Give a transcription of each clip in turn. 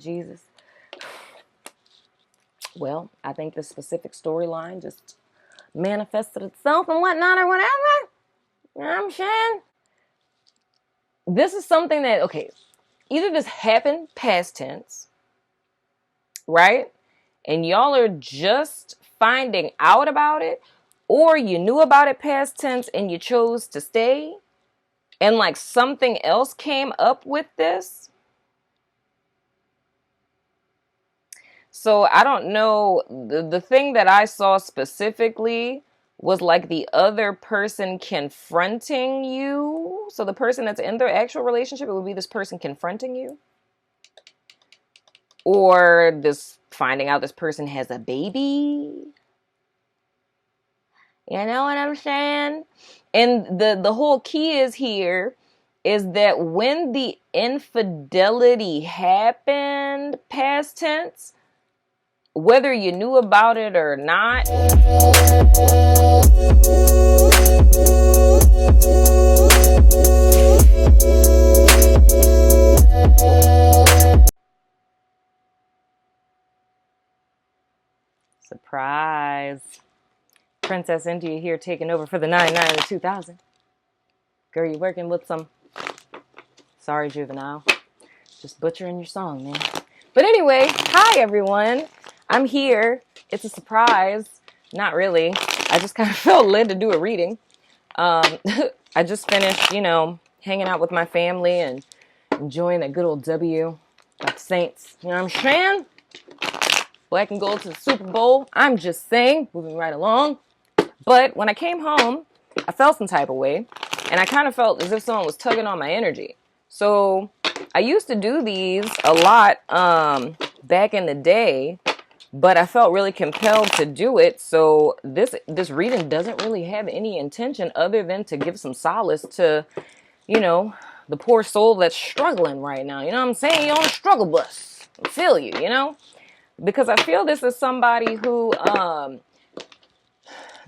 Jesus. Well, I think the specific storyline just manifested itself and whatnot or whatever. You know what I'm saying? This is something that, okay, either this happened past tense, right? And y'all are just finding out about it, or you knew about it past tense and you chose to stay, and like something else came up with this. So I don't know. The thing that I saw specifically was like the other person confronting you. So the person that's in their actual relationship, it would be this person confronting you. Or this finding out this person has a baby. You know what I'm saying? And the whole key is here is that when the infidelity happened, past tense, whether you knew about it or not, surprise. Princess India here taking over for the 99 and the 2000. Girl, you working with some... Sorry, Juvenile. Just butchering your song, man. But anyway, hi, everyone. I'm here. It's a surprise. Not really. I just kind of felt led to do a reading. I just finished, hanging out with my family and enjoying that good old W. Got the Saints. You know what I'm saying? Black and gold to the Super Bowl. I'm just saying. Moving right along. But when I came home, I felt some type of way. And I kind of felt as if someone was tugging on my energy. So I used to do these a lot back in the day, but I felt really compelled to do it. So this reading doesn't really have any intention other than to give some solace to, the poor soul that's struggling right now. You know what I'm saying? You're on a struggle bus. I feel you, because I feel this is somebody who,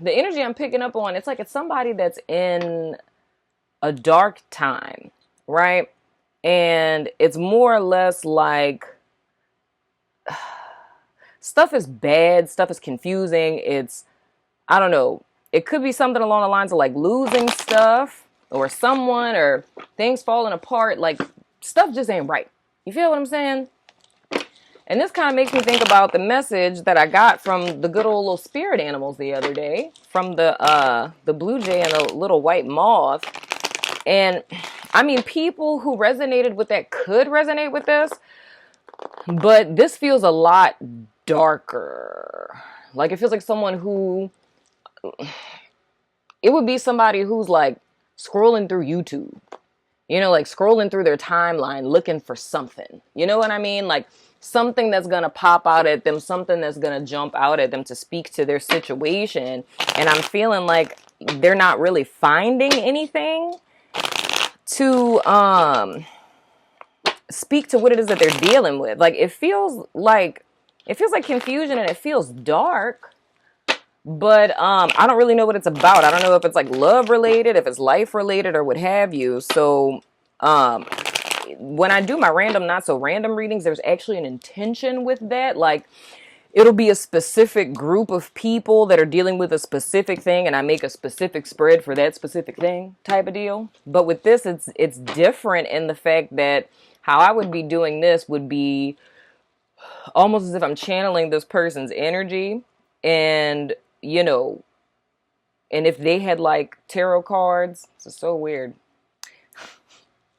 the energy I'm picking up on, it's like it's somebody that's in a dark time, right? And it's more or less like stuff is bad, stuff is confusing. It's, I don't know, it could be something along the lines of like losing stuff or someone or things falling apart. Like stuff just ain't right. You feel what I'm saying? And this kind of makes me think about the message that I got from the good old little spirit animals the other day, from the blue jay and the little white moth. And I mean, people who resonated with that could resonate with this, but this feels a lot darker. Like it feels like someone who, it would be somebody who's like scrolling through YouTube, like scrolling through their timeline looking for something. You know what I mean? Like something that's going to pop out at them, something that's going to jump out at them to speak to their situation. And I'm feeling like they're not really finding anything to speak to what it is that they're dealing with. Like it feels like confusion and it feels dark, but I don't really know what it's about. I don't know if it's like love related, if it's life related or what have you. So when I do my random, not so random readings, there's actually an intention with that. Like it'll be a specific group of people that are dealing with a specific thing, and I make a specific spread for that specific thing type of deal. But with this, it's different in the fact that how I would be doing this would be almost as if I'm channeling this person's energy, and and if they had like tarot cards, it's so weird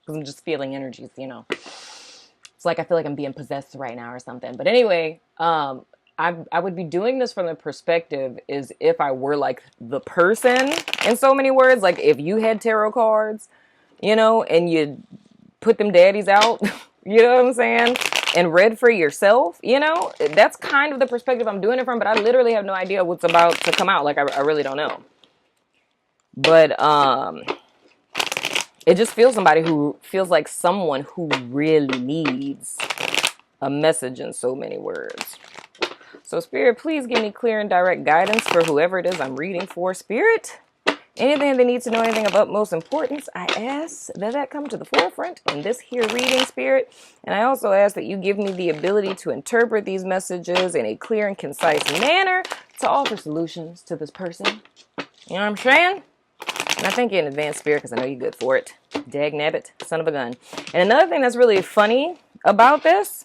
because I'm just feeling energies, It's like I feel like I'm being possessed right now or something. But anyway, I would be doing this from the perspective is if I were like the person, in so many words, like if you had tarot cards, and you put them daddies out, you know what I'm saying? And read for yourself, that's kind of the perspective I'm doing it from, but I literally have no idea what's about to come out. Like I really don't know. But it just feels like someone who really needs a message in so many words. So Spirit, please give me clear and direct guidance for whoever it is I'm reading for. Spirit, Anything they need to know, anything of utmost importance, I ask that come to the forefront in this here reading, Spirit. And I also ask that you give me the ability to interpret these messages in a clear and concise manner to offer solutions to this person. You know what I'm saying? And I thank you in advance, Spirit, because I know you're good for it. Dag nabbit, son of a gun. And another thing that's really funny about this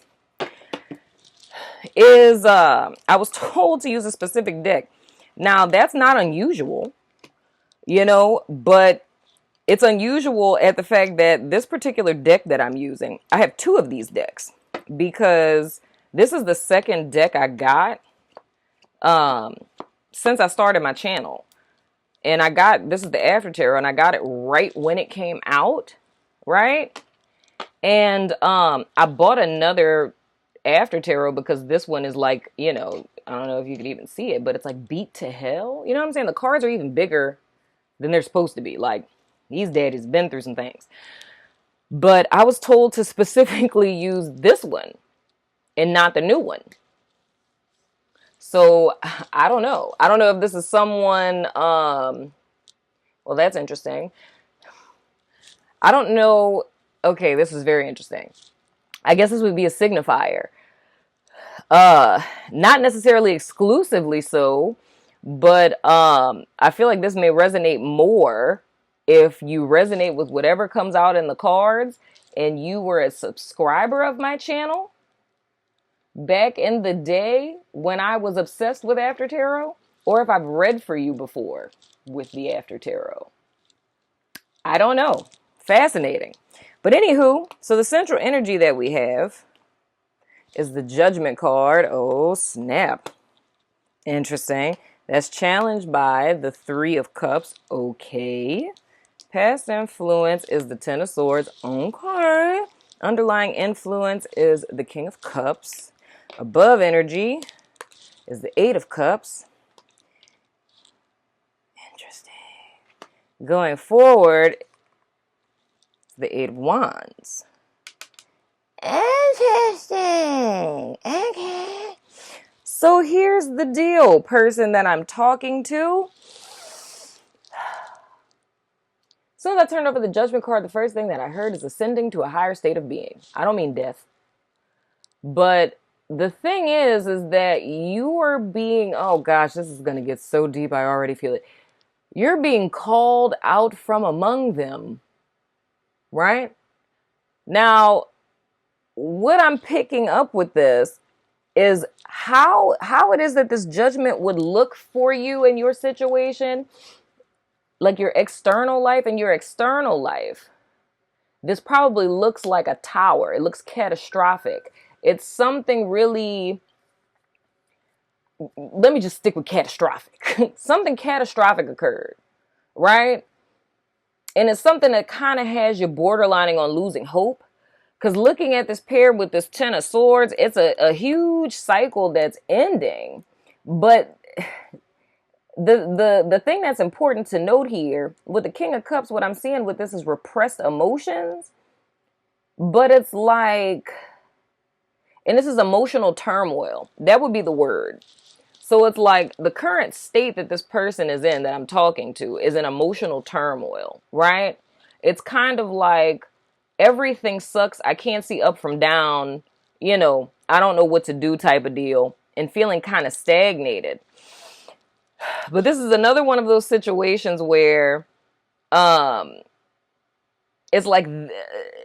is I was told to use a specific deck. Now, that's not unusual, you know, but it's unusual at the fact that this particular deck that I'm using, I have two of these decks because this is the second deck I got since I started my channel. And this is the After Tarot, and I got it right when it came out, right? And I bought another After Tarot because this one is like, you know, I don't know if you could even see it, but it's like beat to hell. You know what I'm saying? The cards are even bigger than they're supposed to be. Like, these daddies been through some things. But I was told to specifically use this one and not the new one. So, I don't know. I don't know if this is someone, well, that's interesting. I don't know. Okay, this is very interesting. I guess this would be a signifier. Not necessarily exclusively so, but I feel like this may resonate more if you resonate with whatever comes out in the cards and you were a subscriber of my channel back in the day when I was obsessed with After Tarot, or if I've read for you before with the After Tarot. I don't know. Fascinating. But anywho, so the central energy that we have is the Judgment card. Oh, snap. Interesting. That's challenged by the Three of Cups. Okay. Past influence is the Ten of Swords. Okay. Underlying influence is the King of Cups. Above energy is the Eight of Cups. Interesting. Going forward, the Eight of Wands. Interesting. Okay. So here's the deal, person that I'm talking to. As soon as I turned over the Judgment card, the first thing that I heard is ascending to a higher state of being. I don't mean death. But the thing is that you are being, oh gosh, this is going to get so deep. I already feel it. You're being called out from among them, right? Now, what I'm picking up with this is how it is that this judgment would look for you in your situation, like your external life. In your external life, this probably looks like a tower. It looks catastrophic. It's something really, let me just stick with catastrophic. Something catastrophic occurred, right? And it's something that kind of has you borderlining on losing hope. Because looking at this pair with this Ten of Swords, it's a huge cycle that's ending. But the thing that's important to note here, with the King of Cups, what I'm seeing with this is repressed emotions. But it's like, and this is emotional turmoil. That would be the word. So it's like the current state that this person is in that I'm talking to is an emotional turmoil, right? It's kind of like, everything sucks. I can't see up from down. You know, I don't know what to do type of deal. And feeling kind of stagnated. But this is another one of those situations where it's like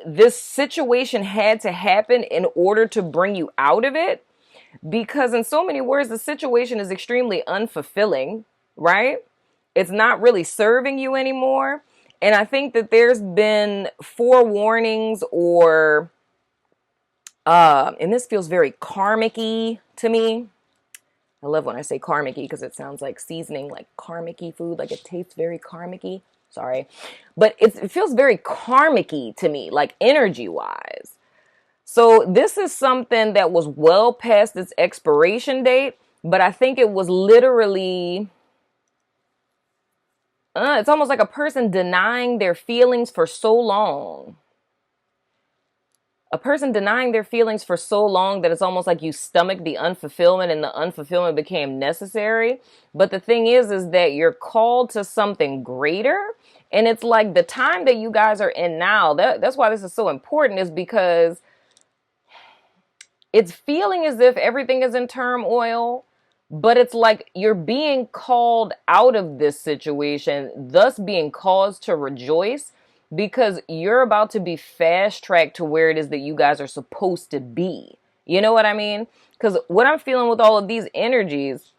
this situation had to happen in order to bring you out of it. Because in so many words, the situation is extremely unfulfilling, right? It's not really serving you anymore. And I think that there's been forewarnings or, and this feels very karmic-y to me. I love when I say karmic-y because it sounds like seasoning, like karmic-y food, like it tastes very karmic-y. Sorry. But it feels very karmic-y to me, like energy-wise. So this is something that was well past its expiration date, but I think it was literally... it's almost like a person denying their feelings for so long. a person denying their feelings for so long that it's almost like you stomach the unfulfillment and the unfulfillment became necessary. But the thing is that you're called to something greater. And it's like the time that you guys are in now, that's why this is so important, is because it's feeling as if everything is in turmoil, but it's like you're being called out of this situation, thus being caused to rejoice, because you're about to be fast tracked to where it is that you guys are supposed to be. You know what I mean? Because what I'm feeling with all of these energies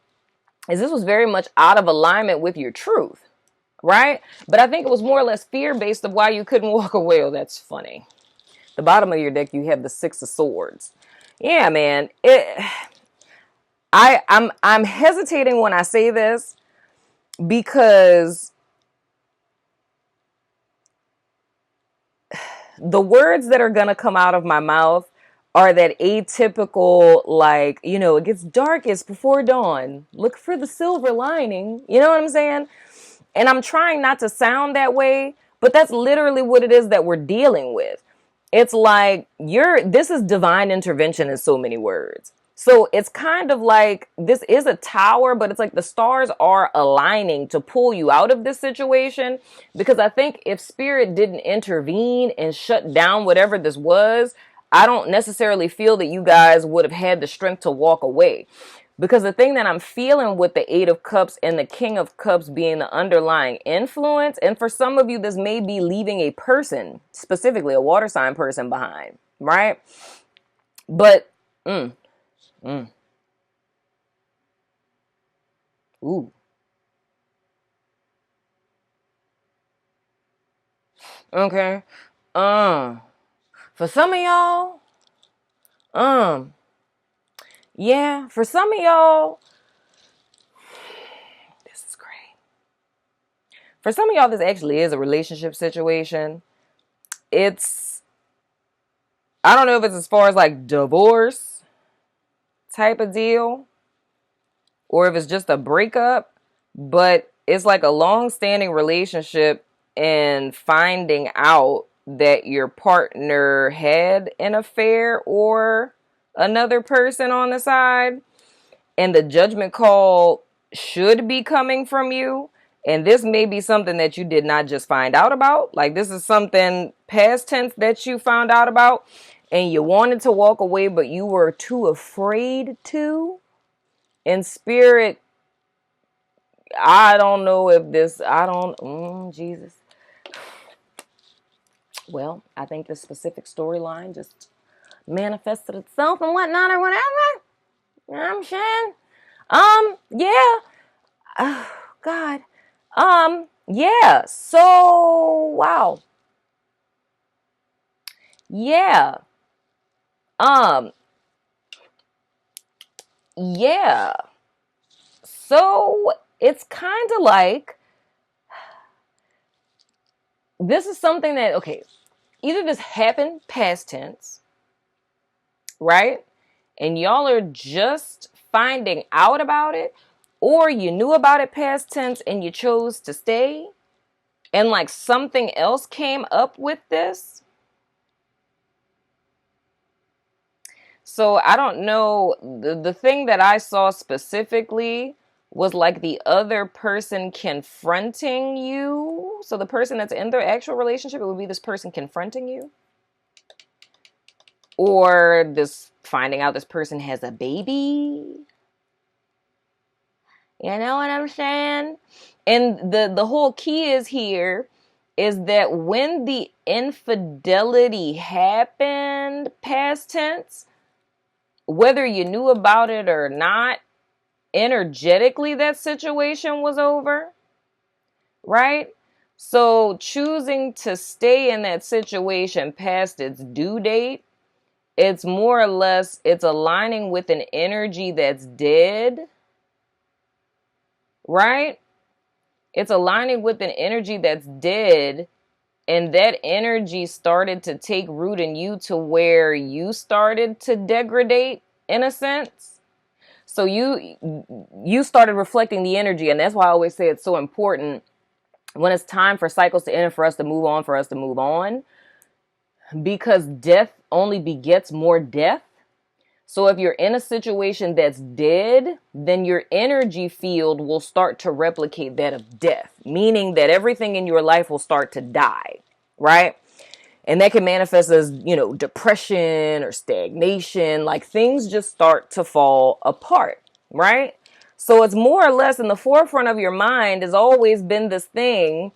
is this was very much out of alignment with your truth, right? But I think it was more or less fear-based of why you couldn't walk away. Oh, that's funny. The bottom of your deck, you have the Six of Swords. Yeah, man. I'm hesitating when I say this because the words that are going to come out of my mouth are that atypical, like, you know, it gets darkest before dawn. Look for the silver lining. You know what I'm saying? And I'm trying not to sound that way, but that's literally what it is that we're dealing with. It's like this is divine intervention in so many words. So it's kind of like this is a tower, but it's like the stars are aligning to pull you out of this situation. Because I think if spirit didn't intervene and shut down whatever this was, I don't necessarily feel that you guys would have had the strength to walk away. Because the thing that I'm feeling with the Eight of Cups and the King of Cups being the underlying influence, and for some of you, this may be leaving a person, specifically a water sign person, behind, right? But, ooh. Okay. For some of y'all, yeah, for some of y'all, this is great. For some of y'all, this actually is a relationship situation. I don't know if it's as far as like divorce type of deal or if it's just a breakup, but it's like a long-standing relationship and finding out that your partner had an affair or another person on the side, and the judgment call should be coming from you. And this may be something that you did not just find out about. Like this is something past tense that you found out about and you wanted to walk away, but you were too afraid to. In spirit, I don't know if this, Jesus. Well, I think this specific storyline just manifested itself and whatnot or whatever. You know what I'm saying? Yeah. Oh, God. Yeah. So, wow. Yeah. Yeah. So, it's kind of like, this is something that, okay, either this happened past tense, right? And y'all are just finding out about it, or you knew about it past tense and you chose to stay, and like something else came up with this. So I don't know. The thing that I saw specifically was like the other person confronting you. So the person that's in their actual relationship, it would be this person confronting you. Or this finding out this person has a baby. You know what I'm saying? And the whole key is here is that when the infidelity happened, past tense, whether you knew about it or not, energetically that situation was over, right? So choosing to stay in that situation past its due date, it's more or less, it's aligning with an energy that's dead, right? It's aligning with an energy that's dead, and that energy started to take root in you to where you started to degrade in a sense. So you started reflecting the energy, and that's why I always say it's so important when it's time for cycles to end and for us to move on, because death only begets more death. So if you're in a situation that's dead, then your energy field will start to replicate that of death, meaning that everything in your life will start to die, right? And that can manifest as, depression or stagnation, like things just start to fall apart, right? So it's more or less in the forefront of your mind has always been this thing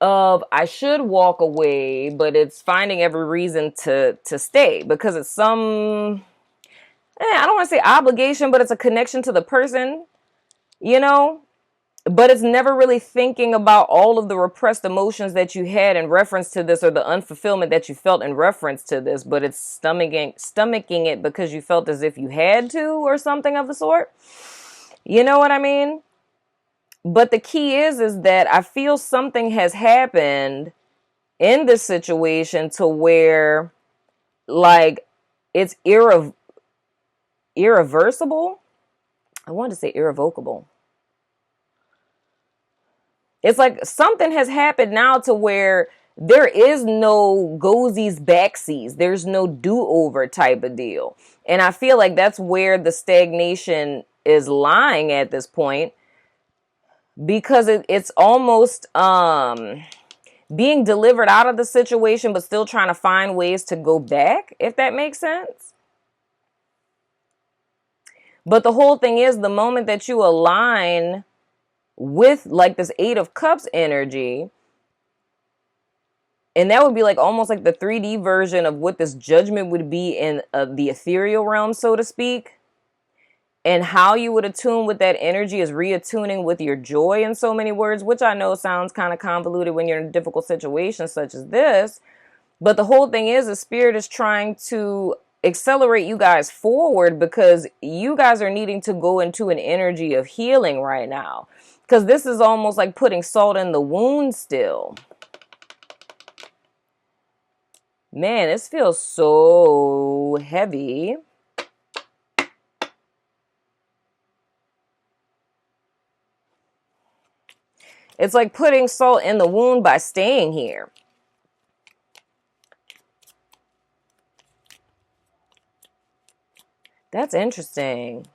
of I should walk away, but it's finding every reason to stay because it's some, I don't want to say obligation, but it's a connection to the person, but it's never really thinking about all of the repressed emotions that you had in reference to this or the unfulfillment that you felt in reference to this, but it's stomaching it because you felt as if you had to or something of the sort. You know what I mean? But the key is that I feel something has happened in this situation to where, like, it's irreversible. I wanted to say irrevocable. It's like something has happened now to where there is no goesies backsies. There's no do-over type of deal. And I feel like that's where the stagnation is lying at this point. Because it's almost being delivered out of the situation, but still trying to find ways to go back, if that makes sense. But the whole thing is the moment that you align with like this 8 of Cups energy, and that would be like almost like the 3D version of what this judgment would be in the ethereal realm, so to speak. And how you would attune with that energy is reattuning with your joy in so many words, which I know sounds kind of convoluted when you're in a difficult situation such as this. But the whole thing is the spirit is trying to accelerate you guys forward because you guys are needing to go into an energy of healing right now. Because this is almost like putting salt in the wound still. Man, this feels so heavy. It's like putting salt in the wound by staying here. That's interesting.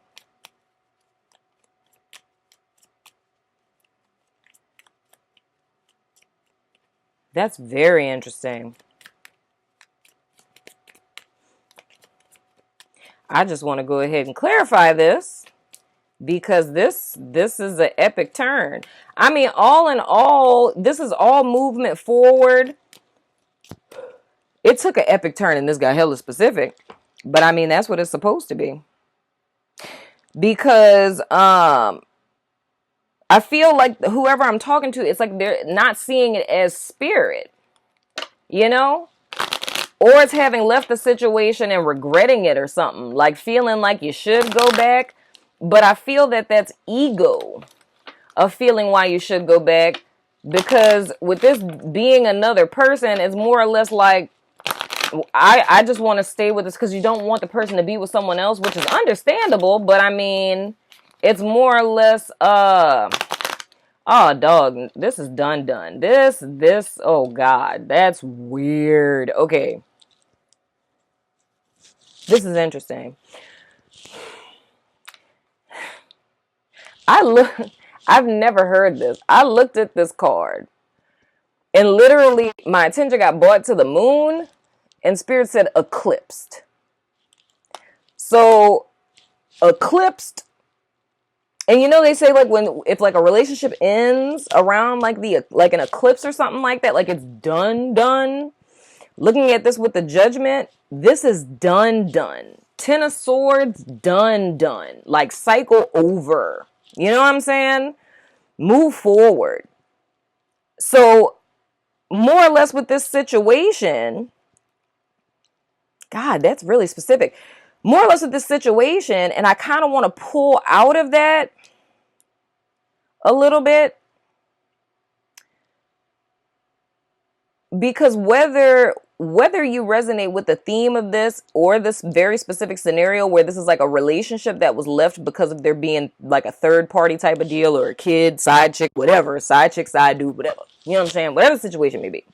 That's very interesting. I just want to go ahead and clarify this. Because this is an epic turn. I mean, all in all, this is all movement forward. It took an epic turn and this got hella specific. But I mean, that's what it's supposed to be. Because I feel like whoever I'm talking to, it's like they're not seeing it as spirit. Or it's having left the situation and regretting it or something. Like feeling like you should go back. But I feel that that's ego of feeling why you should go back. Because with this being another person, it's more or less like, I just want to stay with this because you don't want the person to be with someone else, which is understandable. But I mean, it's more or less, oh, dog, this is done. This, oh, God, that's weird. Okay. This is interesting. I've never heard this. I looked at this card and literally my attention got brought to the moon and spirit said eclipsed. So eclipsed, and they say like if like a relationship ends around like an eclipse or something like that, like it's done. Looking at this with the judgment, this is done. 10 of Swords, done. Like cycle over. You know what I'm saying? Move forward. So, more or less with this situation, God, that's really specific. More or less with this situation, and I kind of want to pull out of that a little bit. Because whether you resonate with the theme of this or this very specific scenario where this is like a relationship that was left because of there being like a third party type of deal or a kid, side chick, whatever, side chick, side dude, whatever. You know what I'm saying? Whatever the situation may be.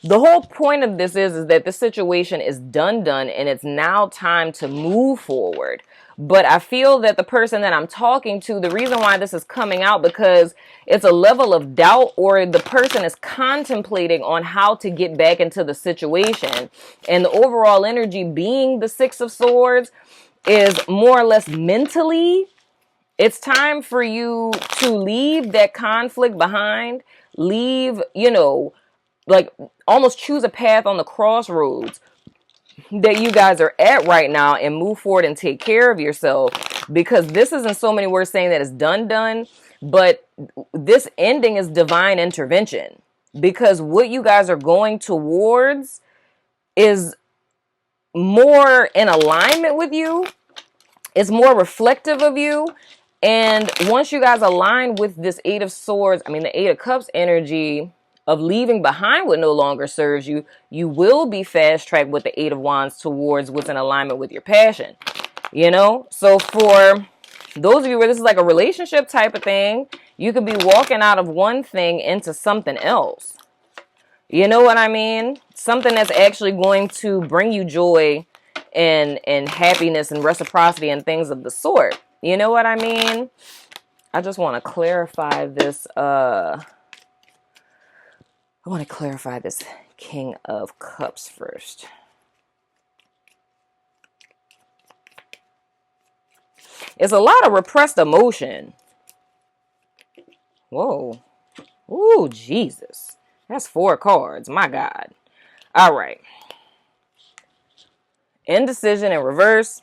The whole point of this is that the situation is done, and it's now time to move forward. But I feel that the person that I'm talking to, the reason why this is coming out, because it's a level of doubt, or the person is contemplating on how to get back into the situation. And the overall energy being the Six of Swords is more or less mentally, it's time for you to leave that conflict behind, leave, like almost choose a path on the crossroads that you guys are at right now and move forward and take care of yourself, because this is in so many words saying that it's done, but this ending is divine intervention, because what you guys are going towards is more in alignment with you. It's more reflective of you. And once you guys align with this Eight of Swords, the Eight of Cups energy of leaving behind what no longer serves you, you will be fast-tracked with the Eight of Wands towards what's in alignment with your passion. So for those of you where this is like a relationship type of thing, you could be walking out of one thing into something else. You know what I mean? Something that's actually going to bring you joy and happiness and reciprocity and things of the sort. You know what I mean? I just want to clarify this. I want to clarify this King of Cups first. It's a lot of repressed emotion. Whoa. Ooh, Jesus. That's 4 cards. My God. All right. Indecision in reverse.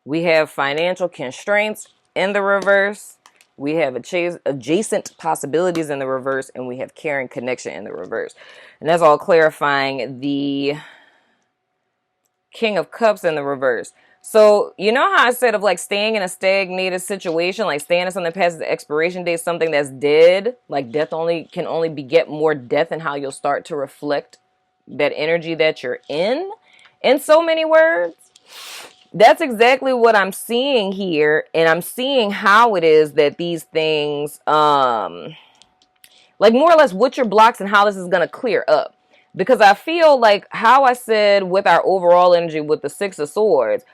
We have financial constraints in the reverse. We have adjacent possibilities in the reverse. And we have caring connection in the reverse. And that's all clarifying the King of Cups in the reverse. So, you know how I said of like staying in a stagnated situation, like staying in something past the expiration date, something that's dead, like death can only beget more death, and how you'll start to reflect that energy that you're in so many words. That's exactly what I'm seeing here. And I'm seeing how it is that these things, like more or less what your blocks and how this is going to clear up. Because I feel like how I said with our overall energy with the Six of Swords,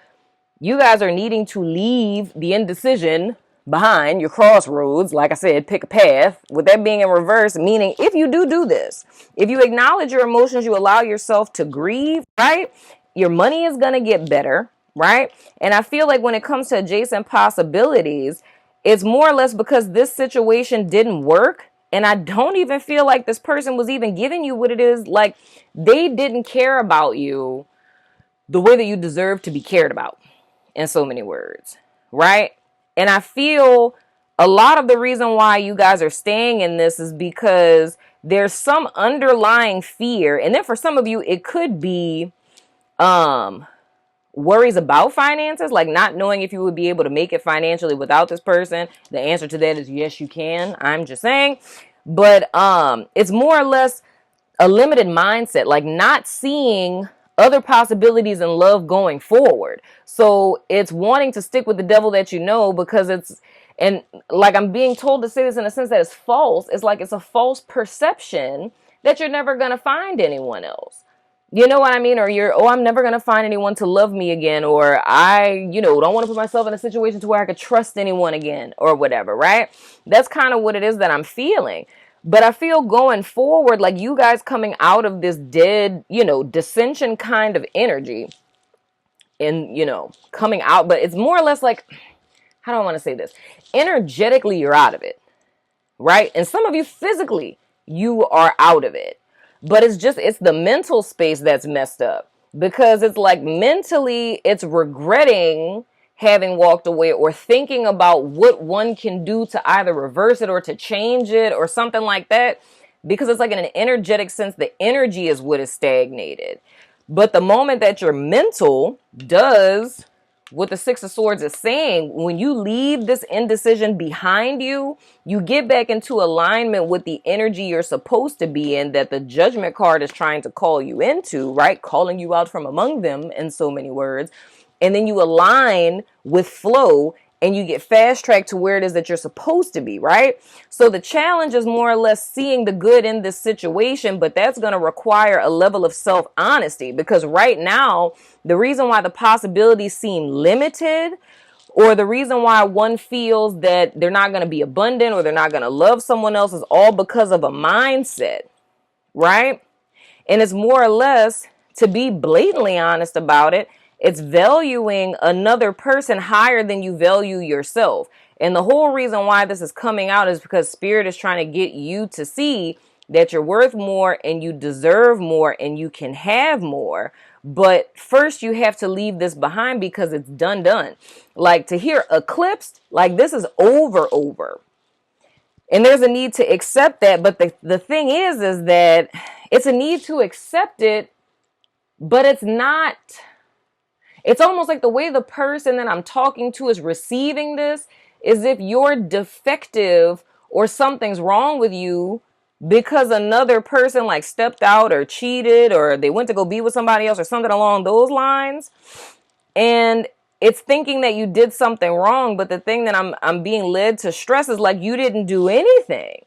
you guys are needing to leave the indecision behind, your crossroads. Like I said, pick a path. With that being in reverse, meaning if you do this, if you acknowledge your emotions, you allow yourself to grieve, right? Your money is going to get better, right? And I feel like when it comes to adjacent possibilities, it's more or less because this situation didn't work. And I don't even feel like this person was even giving you what it is. Like they didn't care about you the way that you deserve to be cared about, in so many words, right? And I feel a lot of the reason why you guys are staying in this is because there's some underlying fear. And then for some of you, it could be worries about finances, like not knowing if you would be able to make it financially without this person. The answer to that is yes, you can. I'm just saying. But it's more or less a limited mindset, like not seeing other possibilities in love going forward. So it's wanting to stick with the devil that you know, because and like I'm being told to say this in a sense that it's false. It's like it's a false perception that you're never going to find anyone else. You know what I mean? Or I'm never going to find anyone to love me again. Or I, don't want to put myself in a situation to where I could trust anyone again or whatever, right? That's kind of what it is that I'm feeling. But I feel going forward, like you guys coming out of this dead, dissension kind of energy and, coming out. But it's more or less like, how do I want to say this? Energetically, you're out of it, right? And some of you physically, you are out of it. But it's the mental space that's messed up, because it's like mentally it's regretting having walked away, or thinking about what one can do to either reverse it or to change it or something like that. Because it's like in an energetic sense, the energy is what is stagnated. But the moment that your mental does what the Six of Swords is saying, when you leave this indecision behind you, you get back into alignment with the energy you're supposed to be in, that the Judgment card is trying to call you into, right? Calling you out from among them, in so many words. And then you align with flow and you get fast tracked to where it is that you're supposed to be, right? So the challenge is more or less seeing the good in this situation, but that's going to require a level of self-honesty, because right now, the reason why the possibilities seem limited, or the reason why one feels that they're not going to be abundant or they're not going to love someone else, is all because of a mindset, right? And it's more or less, to be blatantly honest about it, it's valuing another person higher than you value yourself. And the whole reason why this is coming out is because Spirit is trying to get you to see that you're worth more and you deserve more and you can have more. But first you have to leave this behind, because it's done. Like, to hear eclipsed, like, this is over. And there's a need to accept that. But the thing is that it's a need to accept it, but it's not. It's almost like the way the person that I'm talking to is receiving this is if you're defective or something's wrong with you because another person like stepped out or cheated or they went to go be with somebody else or something along those lines. And it's thinking that you did something wrong. But the thing that I'm being led to stress is like, you didn't do anything.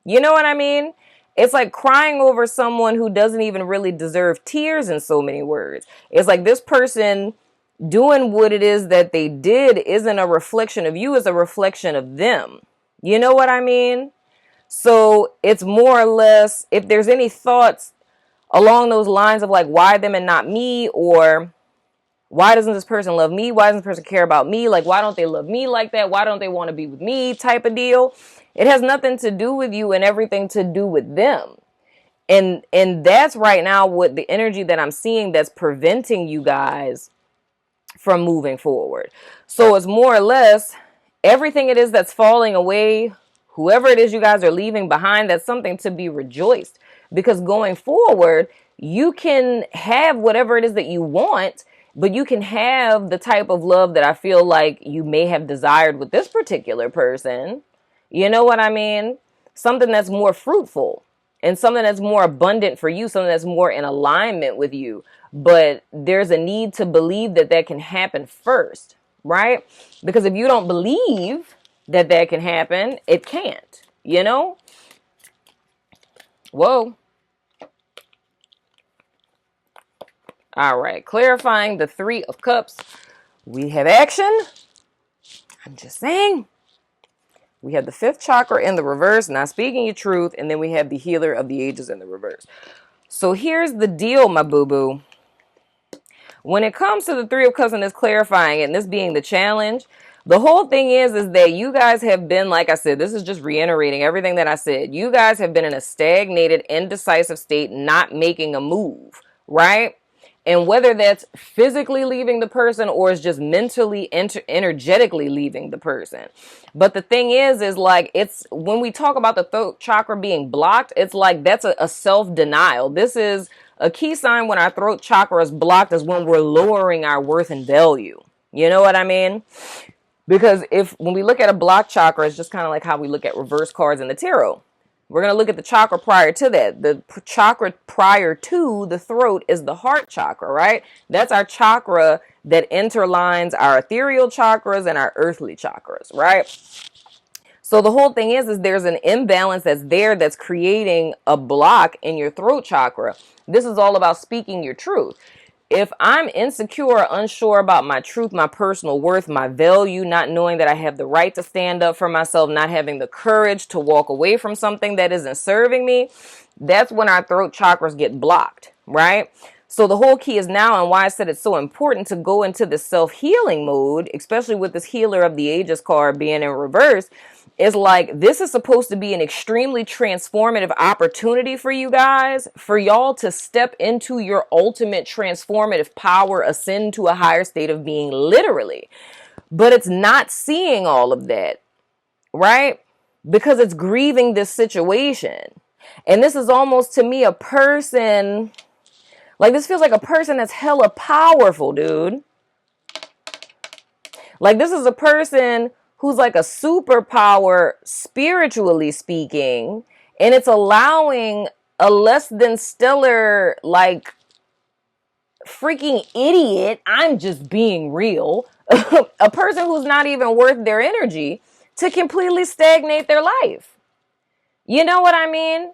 You know what I mean? It's like crying over someone who doesn't even really deserve tears, in so many words. It's like this person doing what it is that they did isn't a reflection of you, it's a reflection of them. You know what I mean? So it's more or less, if there's any thoughts along those lines of like, why them and not me? Or why doesn't this person love me? Why doesn't this person care about me? Like, why don't they love me like that? Why don't they want to be with me, type of deal? It has nothing to do with you and everything to do with them. And that's right now what the energy that I'm seeing that's preventing you guys from moving forward. So it's more or less everything it is that's falling away, whoever it is you guys are leaving behind, that's something to be rejoiced. Because going forward, you can have whatever it is that you want, but you can have the type of love that I feel like you may have desired with this particular person. You know what I mean? Something that's more fruitful and something that's more abundant for you, something that's more in alignment with you. But there's a need to believe that that can happen first, right? Because if you don't believe that that can happen, it can't, you know? Whoa. All right, clarifying the 3 of Cups. We have action. I'm just saying. We have the 5th chakra in the reverse, not speaking your truth. And then we have the healer of the ages in the reverse. So here's the deal, my boo-boo. When it comes to the 3 of Cups and this clarifying and this being the challenge, the whole thing is that you guys have been, like I said, this is just reiterating everything that I said. You guys have been in a stagnated, indecisive state, not making a move, right? And whether that's physically leaving the person or is just mentally, energetically leaving the person. But the thing is like, it's when we talk about the throat chakra being blocked, it's like that's a self-denial. This is a key sign when our throat chakra is blocked, is when we're lowering our worth and value. You know what I mean? Because when we look at a blocked chakra, it's just kind of like how we look at reverse cards in the tarot. We're going to look at the chakra prior to that. The chakra prior to the throat is the heart chakra, right? That's our chakra that interlines our ethereal chakras and our earthly chakras, right? So the whole thing is there's an imbalance that's there that's creating a block in your throat chakra. This is all about speaking your truth. If I'm insecure or unsure about my truth, my personal worth, my value, not knowing that I have the right to stand up for myself, not having the courage to walk away from something that isn't serving me, that's when our throat chakras get blocked, right? So the whole key is now, and why I said it's so important to go into the self-healing mode, especially with this healer of the ages card being in reverse, is like, this is supposed to be an extremely transformative opportunity for you guys, for y'all to step into your ultimate transformative power, ascend to a higher state of being, literally. But it's not seeing all of that, right? Because it's grieving this situation. And this is almost, to me, a person, like, this feels like a person that's hella powerful, dude. Like, this is a person who's like a superpower, spiritually speaking, and it's allowing a less than stellar, like, freaking idiot, I'm just being real, a person who's not even worth their energy to completely stagnate their life. You know what I mean?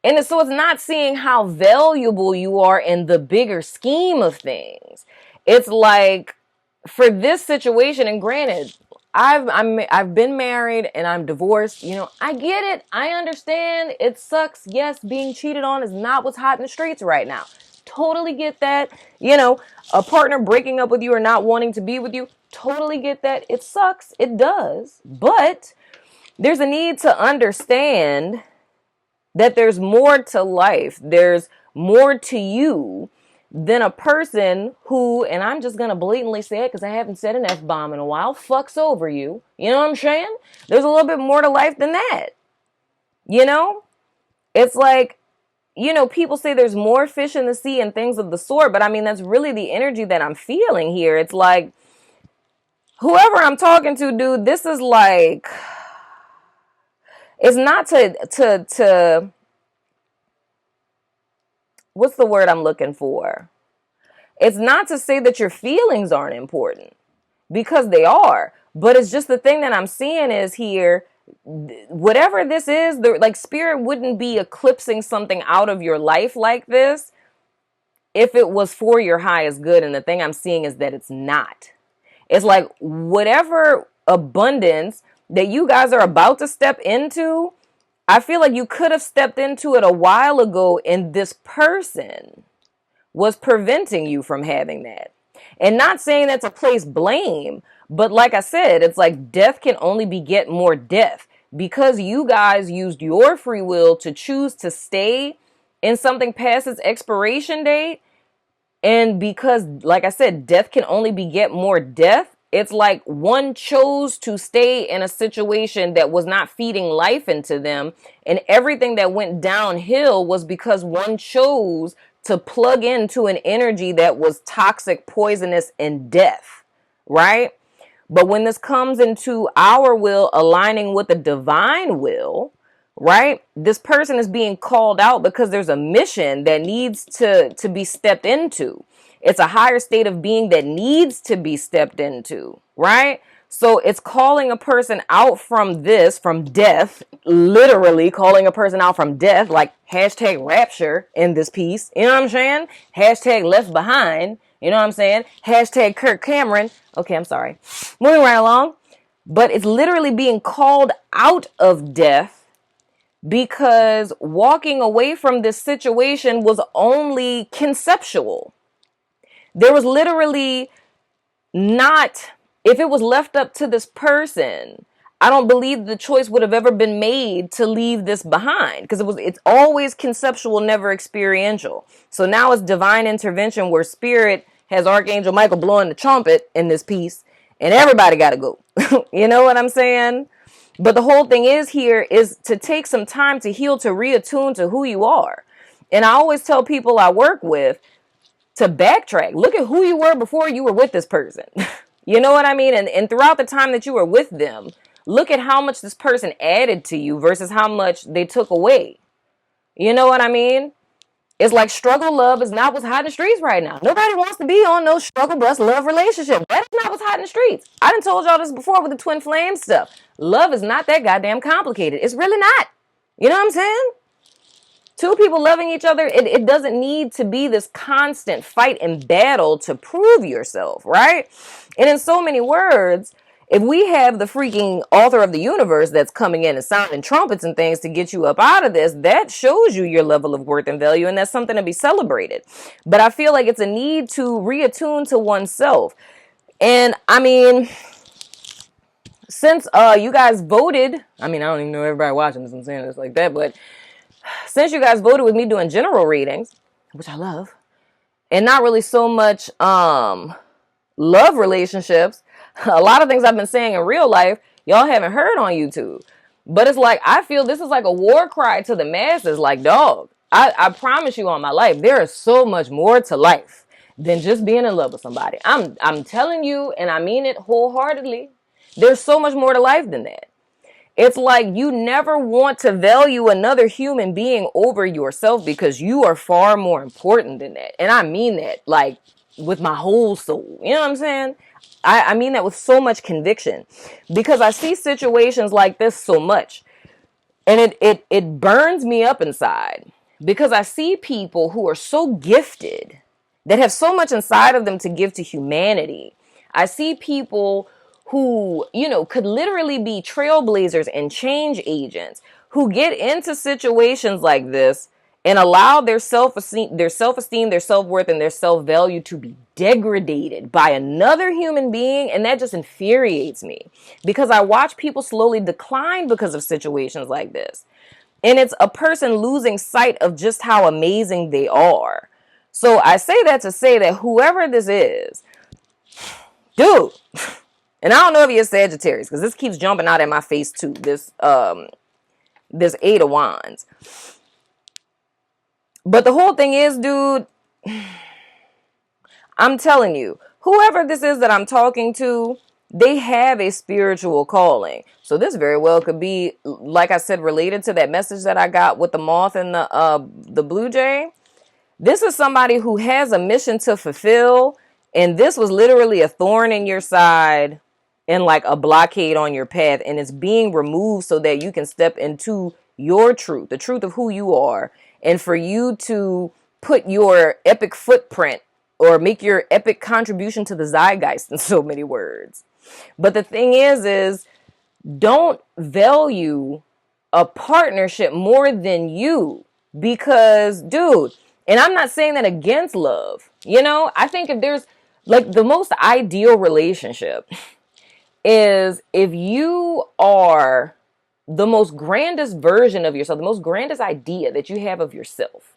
And so it's not seeing how valuable you are in the bigger scheme of things. It's like, for this situation, and granted, I've been married and I'm divorced. You know, I get it. I understand. It sucks. Yes, being cheated on is not what's hot in the streets right now. Totally get that. You know, a partner breaking up with you or not wanting to be with you. Totally get that. It sucks. It does. But there's a need to understand that there's more to life. There's more to you than a person who, and I'm just going to blatantly say it because I haven't said an F-bomb in a while, fucks over you. You know what I'm saying? There's a little bit more to life than that. You know? It's like, you know, people say there's more fish in the sea and things of the sort, but I mean, that's really the energy that I'm feeling here. It's like, whoever I'm talking to, dude, this is like, it's not to what's the word I'm looking for? It's not to say that your feelings aren't important, because they are. But it's just the thing that I'm seeing is here, whatever this is, like spirit wouldn't be eclipsing something out of your life like this if it was for your highest good. And the thing I'm seeing is that it's not. It's like whatever abundance that you guys are about to step into, I feel like you could have stepped into it a while ago, and this person was preventing you from having that. And not saying that to place blame, but like I said, it's like death can only beget more death, because you guys used your free will to choose to stay in something past its expiration date. And because, like I said, death can only beget more death. It's like one chose to stay in a situation that was not feeding life into them. And everything that went downhill was because one chose to plug into an energy that was toxic, poisonous, and death, right? But when this comes into our will aligning with the divine will, right? This person is being called out because there's a mission that needs to be stepped into. It's a higher state of being that needs to be stepped into, right? So it's calling a person out from this, from death, literally calling a person out from death, like hashtag rapture in this piece. You know what I'm saying? Hashtag left behind. You know what I'm saying? Hashtag Kirk Cameron. Okay, I'm sorry. Moving right along. But it's literally being called out of death, because walking away from this situation was only conceptual. There was literally not, if it was left up to this person, I don't believe the choice would have ever been made to leave this behind, because it's always conceptual, never experiential. So now it's divine intervention, where spirit has Archangel Michael blowing the trumpet in this piece, and everybody got to go. You know what I'm saying? But the whole thing is here is to take some time to heal, to reattune to who you are. And I always tell people I work with to backtrack. Look at who you were before you were with this person. You know what I mean? And throughout the time that you were with them, look at how much this person added to you versus how much they took away. You know what I mean? It's like struggle love is not what's hot in the streets right now. Nobody wants to be on no struggle bus love relationship. That's not what's hot in the streets. I done told y'all this before with the twin flame stuff. Love is not that goddamn complicated. It's really not. You know what I'm saying? Two people loving each other, it doesn't need to be this constant fight and battle to prove yourself, right? And in so many words, if we have the freaking author of the universe that's coming in and sounding trumpets and things to get you up out of this, that shows you your level of worth and value, and that's something to be celebrated. But I feel like it's a need to reattune to oneself. And I mean, since you guys voted, I mean, I don't even know everybody watching this and saying this like that, but since you guys voted with me doing general readings, which I love, and not really so much love relationships, a lot of things I've been saying in real life, y'all haven't heard on YouTube. But it's like, I feel this is like a war cry to the masses. Like, dog, I promise you on my life, there is so much more to life than just being in love with somebody. I'm telling you, and I mean it wholeheartedly. There's so much more to life than that. It's like you never want to value another human being over yourself because you are far more important than that. And I mean that like with my whole soul. You know what I'm saying? I mean that with so much conviction because I see situations like this so much. And it burns me up inside because I see people who are so gifted that have so much inside of them to give to humanity. I see people who, you know, could literally be trailblazers and change agents who get into situations like this and allow their self-esteem, their self-worth, and their self-value to be degraded by another human being. And that just infuriates me because I watch people slowly decline because of situations like this. And it's a person losing sight of just how amazing they are. So I say that to say that whoever this is, dude, and I don't know if you're Sagittarius because this keeps jumping out at my face too. This Eight of Wands. But the whole thing is, dude, I'm telling you, whoever this is that I'm talking to, they have a spiritual calling. So this very well could be, like I said, related to that message that I got with the moth and the blue jay. This is somebody who has a mission to fulfill, and this was literally a thorn in your side and like a blockade on your path, and it's being removed so that you can step into your truth, the truth of who you are, and for you to put your epic footprint or make your epic contribution to the zeitgeist in so many words. But the thing is don't value a partnership more than you because, dude, and I'm not saying that against love. You know, I think if there's like the most ideal relationship is if you are the most grandest version of yourself, the most grandest idea that you have of yourself,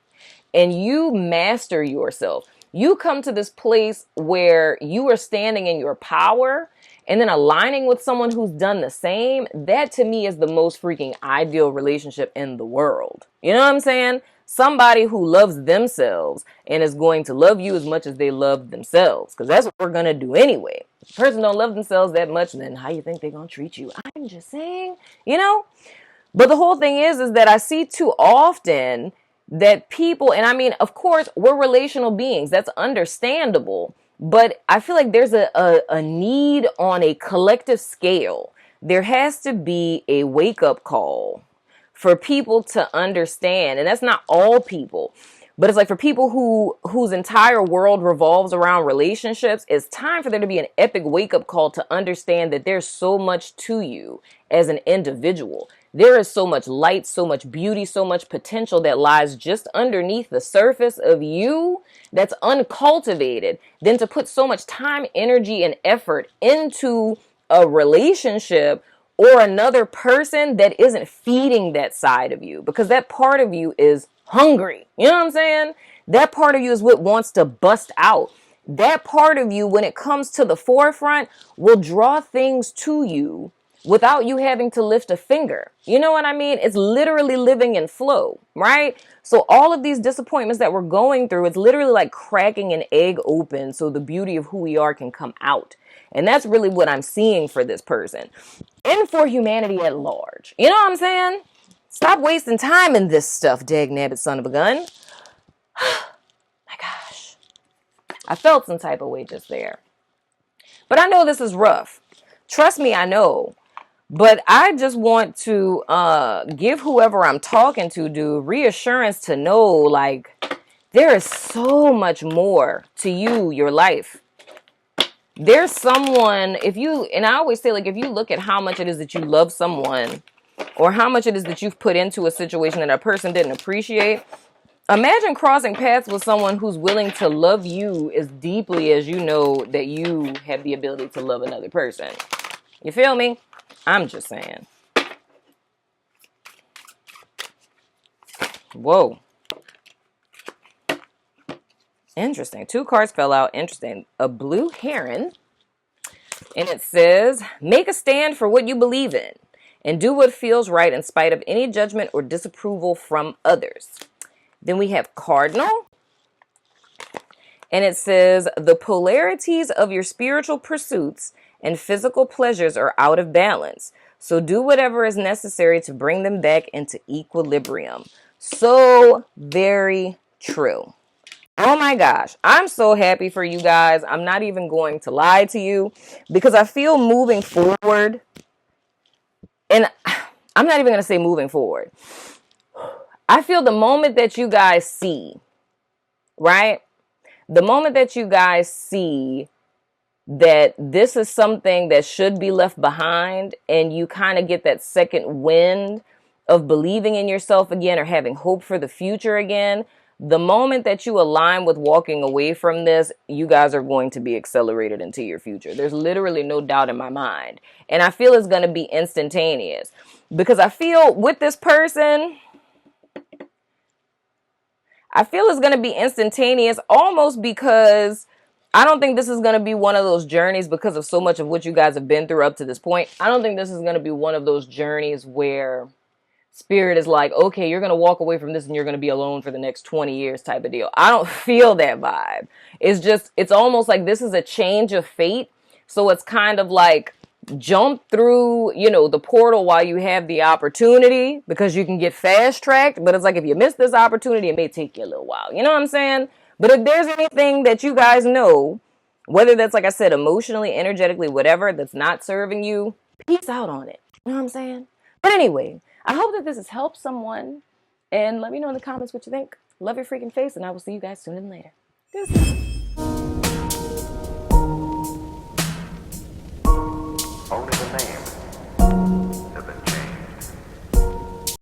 and you master yourself. You come to this place where you are standing in your power and then aligning with someone who's done the same. That to me is the most freaking ideal relationship in the world. You know what I'm saying? Somebody who loves themselves and is going to love you as much as they love themselves. Because that's what we're going to do anyway. If a person don't love themselves that much, then how you think they're going to treat you? I'm just saying, you know? But the whole thing is that I see too often that people, and I mean, of course, we're relational beings. That's understandable. But I feel like there's a need on a collective scale. There has to be a wake-up call for people to understand. And that's not all people. But it's like for people whose entire world revolves around relationships, it's time for there to be an epic wake-up call to understand that there's so much to you as an individual. There is so much light, so much beauty, so much potential that lies just underneath the surface of you that's uncultivated. Then to put so much time, energy, and effort into a relationship or another person that isn't feeding that side of you, because that part of you is hungry. You know what I'm saying? That part of you is what wants to bust out. That part of you, when it comes to the forefront, will draw things to you without you having to lift a finger. You know what I mean? It's literally living in flow, right? So all of these disappointments that we're going through, it's literally like cracking an egg open so the beauty of who we are can come out. And that's really what I'm seeing for this person and for humanity at large. You know what I'm saying? Stop wasting time in this stuff, dag-nabbit son of a gun. My gosh. I felt some type of way just there. But I know this is rough. Trust me, I know. But I just want to give whoever I'm talking to, dude, reassurance to know, like, there is so much more to you, your life. There's someone, and I always say, like, if you look at how much it is that you love someone or how much it is that you've put into a situation that a person didn't appreciate, imagine crossing paths with someone who's willing to love you as deeply as you know that you have the ability to love another person. You feel me? I'm just saying. Whoa. Interesting. 2 cards fell out. Interesting. A blue heron. And it says, make a stand for what you believe in and do what feels right in spite of any judgment or disapproval from others. Then we have cardinal. And it says, the polarities of your spiritual pursuits and physical pleasures are out of balance. So do whatever is necessary to bring them back into equilibrium. So very true. Oh my gosh, I'm so happy for you guys. I'm not even going to lie to you, because I feel moving forward, and I'm not even going to say moving forward. I feel the moment that you guys see, right? The moment that you guys see that this is something that should be left behind, and you kind of get that second wind of believing in yourself again or having hope for the future again, the moment that you align with walking away from this, you guys are going to be accelerated into your future. There's literally no doubt in my mind. And I feel it's going to be instantaneous, because I feel with this person, I feel it's going to be instantaneous, almost because I don't think this is going to be one of those journeys, because of so much of what you guys have been through up to this point. I don't think this is going to be one of those journeys where Spirit is like, okay, you're going to walk away from this and you're going to be alone for the next 20 years type of deal. I don't feel that vibe. It's almost like this is a change of fate. So it's kind of like jump through, the portal while you have the opportunity, because you can get fast tracked. But it's like, if you miss this opportunity, it may take you a little while. You know what I'm saying? But if there's anything that you guys know, whether that's, like I said, emotionally, energetically, whatever, that's not serving you, peace out on it. You know what I'm saying? But anyway, I hope that this has helped someone, and let me know in the comments what you think. Love your freaking face, and I will see you guys soon and later. Deuces.